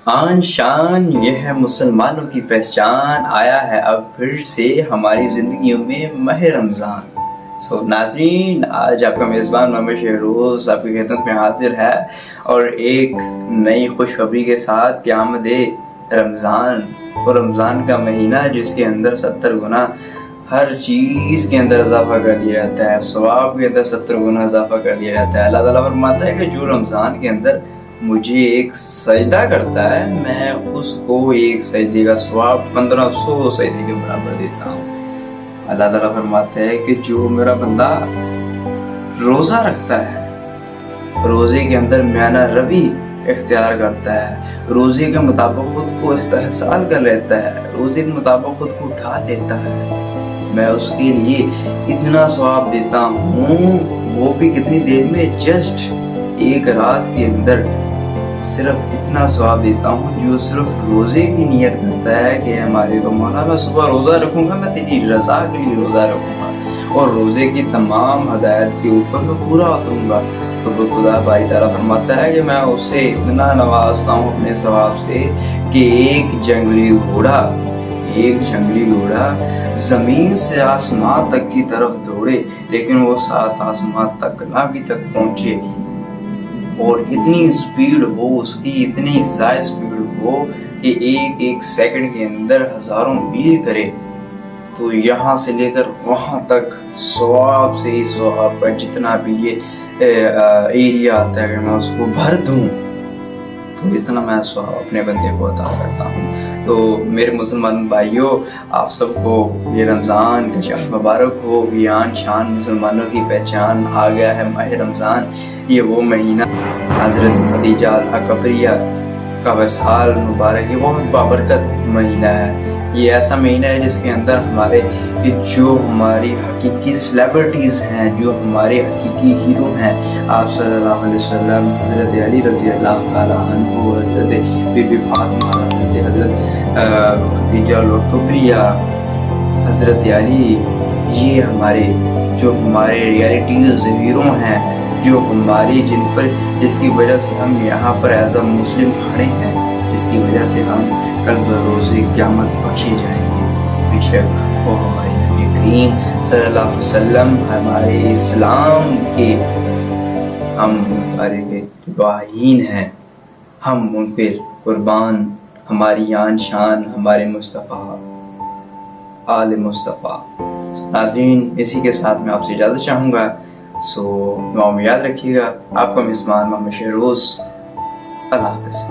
آن شان یہ ہے مسلمانوں کی پہچان، آیا ہے اب پھر سے ہماری زندگیوں میں ماہ رمضان۔ ناظرین، آج آپ کا میزبان محمد شہروز آپ کی خدمت میں حاضر ہے اور ایک نئی خوشخبری کے ساتھ کہ آمد رمضان اور رمضان کا مہینہ جس کے اندر 70 گنا ہر چیز کے اندر اضافہ کر دیا جاتا ہے، ثواب کے اندر 70 گنا اضافہ کر دیا جاتا ہے۔ اللہ تعالیٰ فرماتا ہے کہ جو رمضان کے اندر مجھے ایک سجدہ کرتا ہے میں اس کو ایک سجدے کا ثواب 1500 سجدے کے برابر دیتا ہوں۔ اللہ تعالیٰ فرماتا ہے کہ جو میرا بندہ روزہ رکھتا ہے، روزے کے اندر میانہ روی اختیار کرتا ہے، روزے کے مطابق خود کو استحصال کر لیتا ہے، روزے کے مطابق خود کو اٹھا لیتا ہے، میں اس کے لیے اتنا ثواب دیتا ہوں، وہ بھی کتنی دیر میں، جسٹ ایک رات کے اندر صرف اتنا ثواب دیتا ہوں جو صرف روزے کی نیت کرتا ہے کہ ہمارے کو مولا میں صبح روزہ رکھوں گا، میں تیری رضا کے لیے روزہ رکھوں گا اور روزے کی تمام ہدایت کے اوپر میں پورا اتروں گا۔ تو خدا باری تعالیٰ فرماتا ہے کہ میں اسے اتنا نوازتا ہوں اپنے ثواب سے کہ ایک جنگلی گھوڑا زمین سے آسمان تک کی طرف دوڑے لیکن وہ 7 آسمان تک نہ بھی تک پہنچے، اور اتنی سپیڈ ہو اس کی، اتنی زیادہ سپیڈ ہو کہ ایک سیکنڈ کے اندر ہزاروں میل کرے، تو یہاں سے لے کر وہاں تک ثواب سے ہی ثواب کا جتنا بھی یہ ایریا آتا ہے کہ میں اس کو بھر دوں، تو اس طرح میں ثواب اپنے بندے کو عطا کرتا ہوں۔ تو میرے مسلمان بھائیوں، آپ سب کو یہ رمضان کا شہر مبارک ہو۔ یہ آن شان مسلمانوں کی پہچان، آ گیا ہے ماہ رمضان، یہ وہ مہینہ حضرت خدیجہ الکبریہ کا وصال مبارک ہے، وہ بابرکت مہینہ ہے۔ یہ ایسا مہینہ ہے جس کے اندر جو ہماری حقیقی سیلیبریٹیز ہیں، جو ہمارے حقیقی ہیرو ہیں، آپ صلی اللہ علیہ وسلم، حضرت علی رضی اللہ تعالیٰ عنہ، حضرت بی بی فاطمہ، حضرت خدیجہ الکبریہ، حضرت علی، یہ جو ہمارے ریئلٹیز ہیرو ہیں، جو ہماری جس کی وجہ سے ہم یہاں پر ایز اے مسلم کھڑے ہیں، جس کی وجہ سے ہم کل بروز قیامت بخشے جائیں گے۔ بے شک وہ ہمارے نبی کریم صلی اللہ علیہ وسلم، ہمارے اسلام کے ہمارے گواہین ہیں، ہم ان کے قربان، ہماری آن شان، ہمارے مصطفیٰ آل مصطفیٰ۔ ناظرین، اسی کے ساتھ میں آپ سے اجازت چاہوں گا، دعا میں یاد رکھیے گا۔ آپ کا میزبان محمد شہروز، اللہ حافظ۔